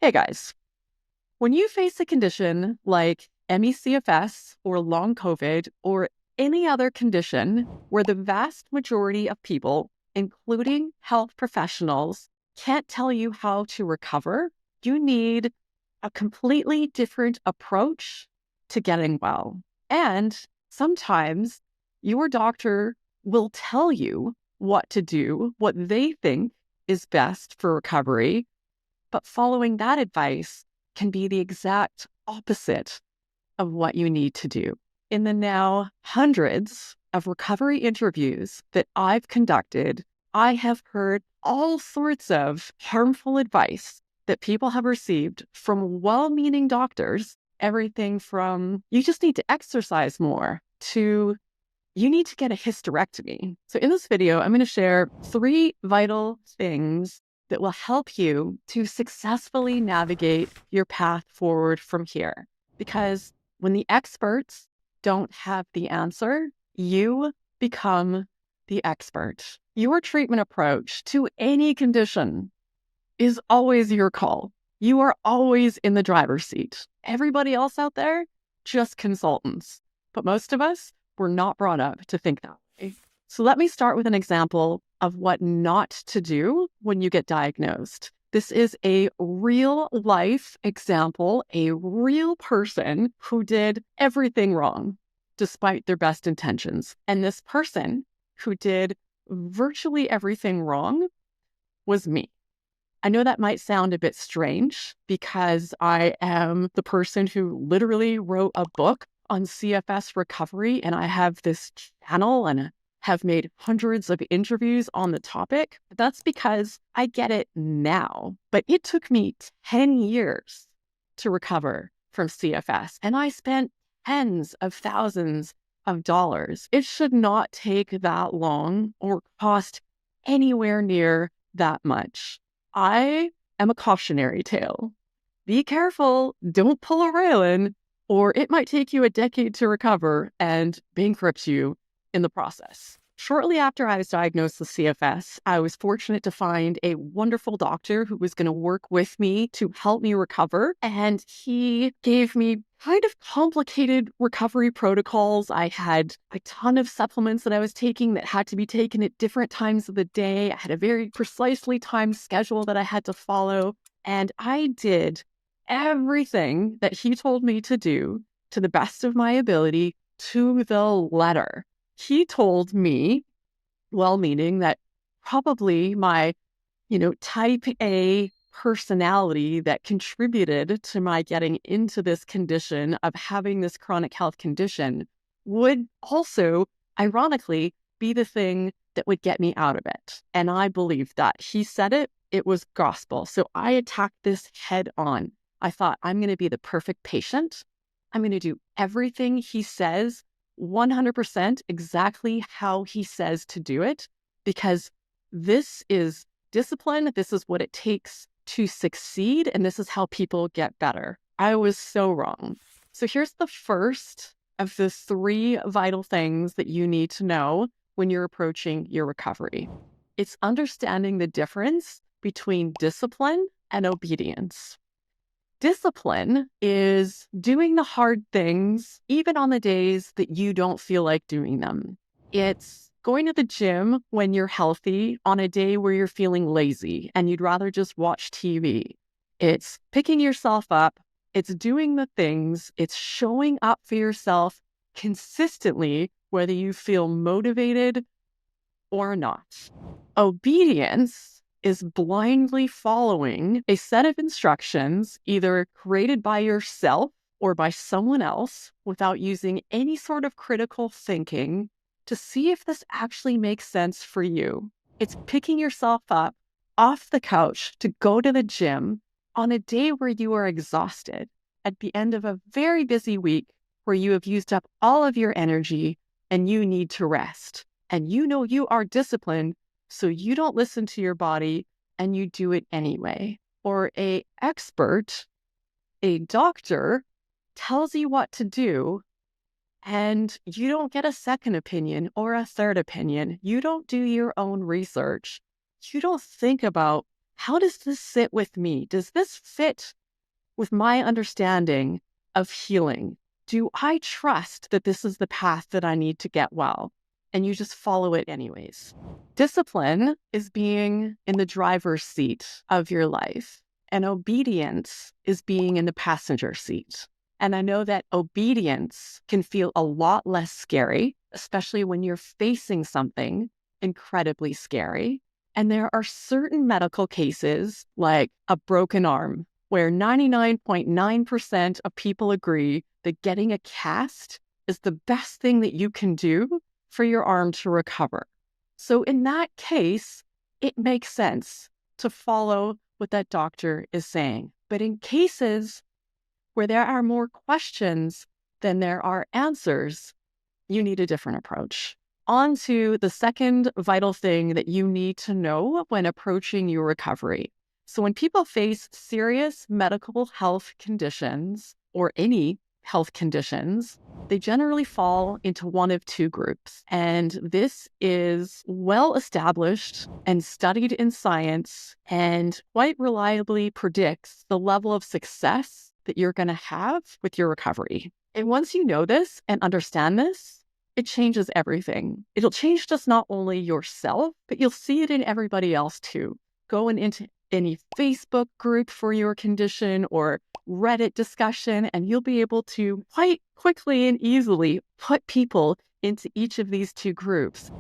Hey guys, when you face a condition like ME/CFS or long COVID or any other condition where the vast majority of people, including health professionals, can't tell you how to recover, you need a completely different approach to getting well. And sometimes your doctor will tell you what to do, what they think is best for recovery, but following that advice can be the exact opposite of what you need to do. In the now hundreds of recovery interviews that I've conducted, I have heard all sorts of harmful advice that people have received from well-meaning doctors. Everything from, you just need to exercise more, to you need to get a hysterectomy. So in this video, I'm going to share 3 vital things that will help you to successfully navigate your path forward from here. Because when the experts don't have the answer, you become the expert. Your treatment approach to any condition is always your call. You are always in the driver's seat. Everybody else out there, just consultants. But most of us were not brought up to think that way. So let me start with an example of what not to do when you get diagnosed. This is a real life example, a real person who did everything wrong despite their best intentions. And this person who did virtually everything wrong was me. I know that might sound a bit strange because I am the person who literally wrote a book on CFS recovery, and I have this channel and have made hundreds of interviews on the topic. That's because I get it now. But it took me 10 years to recover from CFS, and I spent tens of thousands of dollars. It should not take that long or cost anywhere near that much. I am a cautionary tale. Be careful, don't pull a Raelan, or it might take you a decade to recover and bankrupt you in the process. Shortly after I was diagnosed with CFS, I was fortunate to find a wonderful doctor who was going to work with me to help me recover. And he gave me kind of complicated recovery protocols. I had a ton of supplements that I was taking that had to be taken at different times of the day. I had a very precisely timed schedule that I had to follow. And I did everything that he told me to do to the best of my ability to the letter. He told me, well-meaning, that probably my, type A personality that contributed to my getting into this condition of having this chronic health condition would also, ironically, be the thing that would get me out of it. And I believed that. He said it, it was gospel. So I attacked this head on. I thought, I'm going to be the perfect patient. I'm going to do everything he says 100% exactly how he says to do it, because this is discipline. This is what it takes to succeed. And this is how people get better. I was so wrong. So here's the first of the 3 vital things that you need to know when you're approaching your recovery. It's understanding the difference between discipline and obedience. Discipline is doing the hard things, even on the days that you don't feel like doing them. It's going to the gym when you're healthy on a day where you're feeling lazy and you'd rather just watch TV. It's picking yourself up. It's doing the things. It's showing up for yourself consistently, whether you feel motivated or not. Obedience is blindly following a set of instructions, either created by yourself or by someone else, without using any sort of critical thinking to see if this actually makes sense for you. It's picking yourself up off the couch to go to the gym on a day where you are exhausted, at the end of a very busy week where you have used up all of your energy and you need to rest. And you know you are disciplined, so you don't listen to your body and you do it anyway. Or a expert, a doctor, tells you what to do and you don't get a second opinion or a third opinion. You don't do your own research. You don't think about how does this sit with me? Does this fit with my understanding of healing? Do I trust that this is the path that I need to get well? And you just follow it anyways. Discipline is being in the driver's seat of your life, and obedience is being in the passenger seat. And I know that obedience can feel a lot less scary, especially when you're facing something incredibly scary. And there are certain medical cases, like a broken arm, where 99.9% of people agree that getting a cast is the best thing that you can do for your arm to recover. So in that case, it makes sense to follow what that doctor is saying. But in cases where there are more questions than there are answers, you need a different approach. On to the second vital thing that you need to know when approaching your recovery. So when people face serious medical health conditions or any health conditions, they generally fall into one of two groups. And this is well established and studied in science and quite reliably predicts the level of success that you're going to have with your recovery. And once you know this and understand this, it changes everything. It'll change just not only yourself, but you'll see it in everybody else too. Going into any Facebook group for your condition or Reddit discussion, and you'll be able to quite quickly and easily put people into each of these two groups.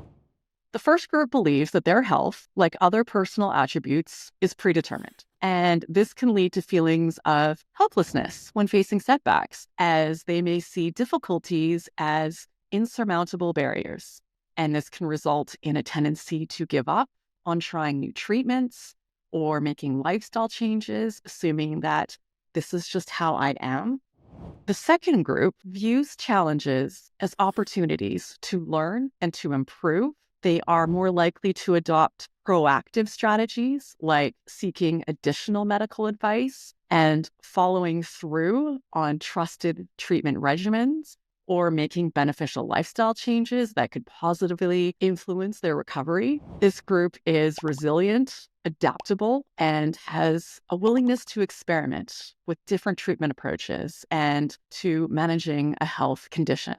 The first group believes that their health, like other personal attributes, is predetermined. And this can lead to feelings of helplessness when facing setbacks, as they may see difficulties as insurmountable barriers. And this can result in a tendency to give up on trying new treatments or making lifestyle changes, assuming that this is just how I am. The second group views challenges as opportunities to learn and to improve. They are more likely to adopt proactive strategies like seeking additional medical advice and following through on trusted treatment regimens or making beneficial lifestyle changes that could positively influence their recovery. This group is resilient, adaptable, and has a willingness to experiment with different treatment approaches and to managing a health condition.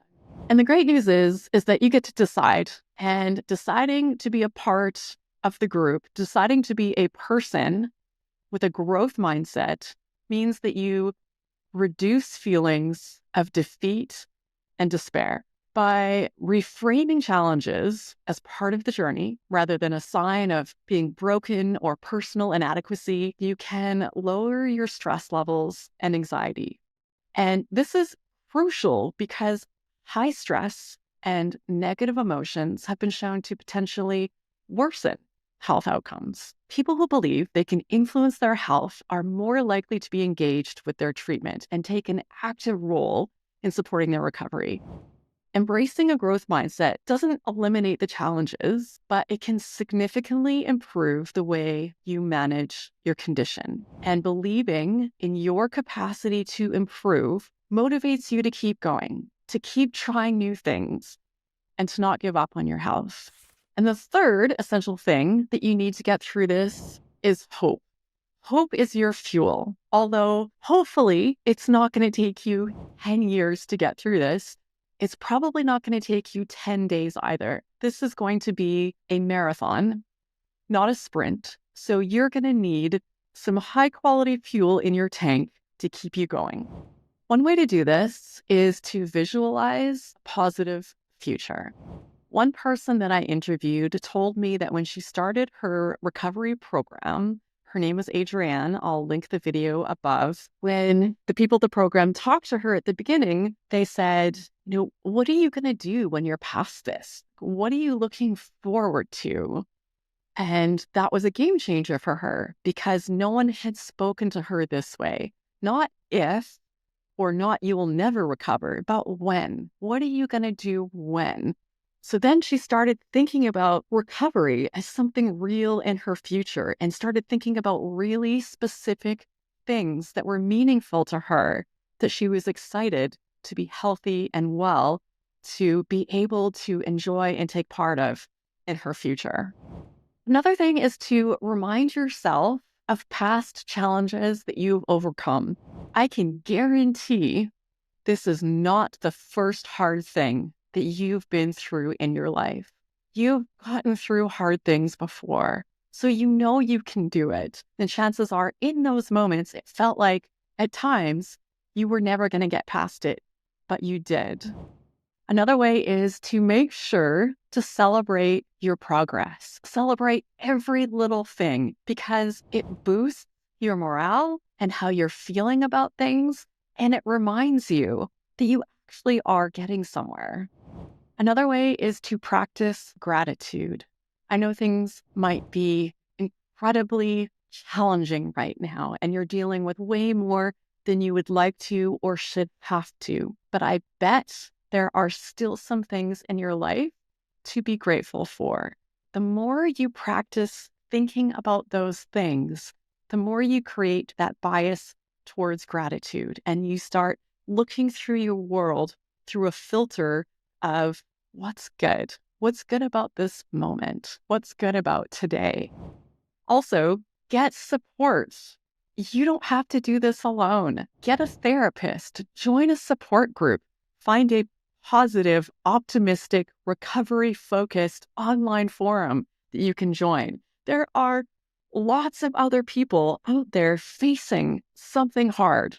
And the great news is that you get to decide, and deciding to be a part of the group, deciding to be a person with a growth mindset means that you reduce feelings of defeat and despair. By reframing challenges as part of the journey rather than a sign of being broken or personal inadequacy, you can lower your stress levels and anxiety. And this is crucial because high stress and negative emotions have been shown to potentially worsen health outcomes. People who believe they can influence their health are more likely to be engaged with their treatment and take an active role in supporting their recovery. Embracing a growth mindset doesn't eliminate the challenges, but it can significantly improve the way you manage your condition. And believing in your capacity to improve motivates you to keep going, to keep trying new things, and to not give up on your health. And the third essential thing that you need to get through this is hope. Hope is your fuel, although hopefully it's not going to take you 10 years to get through this. It's probably not going to take you 10 days either. This is going to be a marathon, not a sprint. So you're going to need some high quality fuel in your tank to keep you going. One way to do this is to visualize a positive future. One person that I interviewed told me that when she started her recovery program, her name was Raelan. I'll link the video above. When the people at the program talked to her at the beginning, they said, what are you going to do when you're past this? What are you looking forward to? And that was a game changer for her because no one had spoken to her this way. Not if or not you will never recover, but when. What are you going to do when? So then she started thinking about recovery as something real in her future and started thinking about really specific things that were meaningful to her, that she was excited to be healthy and well, to be able to enjoy and take part of in her future. Another thing is to remind yourself of past challenges that you've overcome. I can guarantee this is not the first hard thing that you've been through in your life. You've gotten through hard things before, so you know you can do it. And chances are, in those moments, it felt like at times you were never going to get past it, but you did. Another way is to make sure to celebrate your progress. Celebrate every little thing because it boosts your morale and how you're feeling about things. And it reminds you that you actually are getting somewhere. Another way is to practice gratitude. I know things might be incredibly challenging right now, and you're dealing with way more than you would like to or should have to. But I bet there are still some things in your life to be grateful for. The more you practice thinking about those things, the more you create that bias towards gratitude and you start looking through your world through a filter of what's good? What's good about this moment? What's good about today? Also, get support. You don't have to do this alone. Get a therapist, join a support group, find a positive, optimistic, recovery focused online forum that you can join. There are lots of other people out there facing something hard,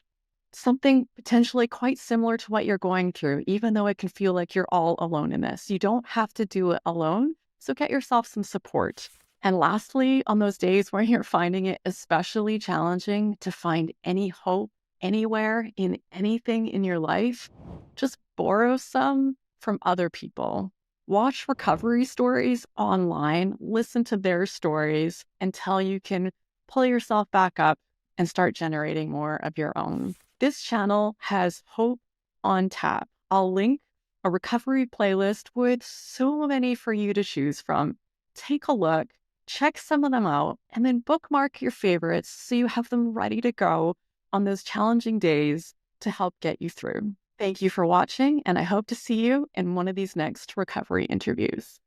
something potentially quite similar to what you're going through, even though it can feel like you're all alone in this. You don't have to do it alone. So get yourself some support. And lastly, on those days where you're finding it especially challenging to find any hope anywhere in anything in your life, just borrow some from other people. Watch recovery stories online, listen to their stories until you can pull yourself back up and start generating more of your own. This channel has hope on tap. I'll link a recovery playlist with so many for you to choose from. Take a look, check some of them out, and then bookmark your favorites so you have them ready to go on those challenging days to help get you through. Thank you for watching, and I hope to see you in one of these next recovery interviews.